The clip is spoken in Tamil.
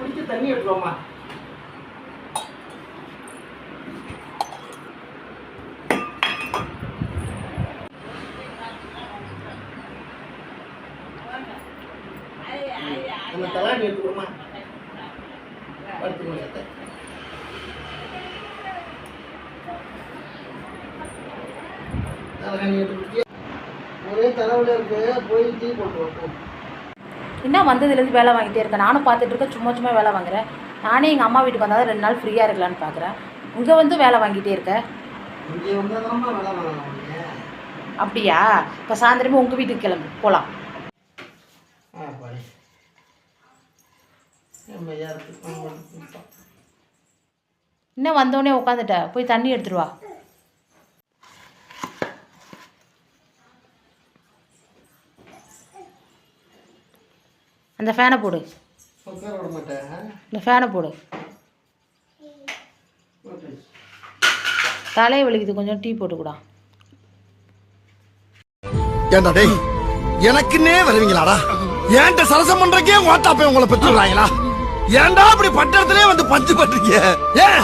குடிக்க தண்ணி எடுத்துருவோம்மா. நம்ம தலாணி எடுத்துக்கோமா. படுத்துக்கோங்க. தலாணி எடுத்து ஒரே தலைவலி இருக்கு. போய் டீ போட்டு வைப்போம். என்ன வந்ததுலேருந்து வேலை வாங்கிட்டே இருக்கேன். நானும் பார்த்துட்டு இருக்கேன். சும்மா சும்மா வேலை வாங்குறேன். நானே எங்கள் அம்மா வீட்டுக்கு வந்தால் 2 நாள் ஃப்ரீயாக இருக்கலான்னு பார்க்குறேன். இங்கே வந்து வேலை வாங்கிட்டே இருக்கேன். இங்கே வந்தால் தான் வேலை வாங்கலாம். அப்படியா? இப்போ சாயந்தரமே உங்கள் வீட்டுக்கு கிளம்பு போகலாம். பாடி இன்னும் வந்தோடனே உட்காந்துட்ட. போய் தண்ணி எடுத்துட்டு வா. அந்த ஃபேனை போடு. இந்த ஃபேனை போடு. தலையை வலிக்குது, கொஞ்சம் டீ போட்டுக்கூடா. ஏண்டா டேய், எனக்குன்னே வருவீங்களாடா? ஏன்ட்ட சரசம் பண்றக்கே ஓட்டாப்பே உங்களை பெற்றுறாங்களா? ஏன்டா அப்படி பட்டத்திலே வந்து பஞ்சு பண்றீங்க? ஏன்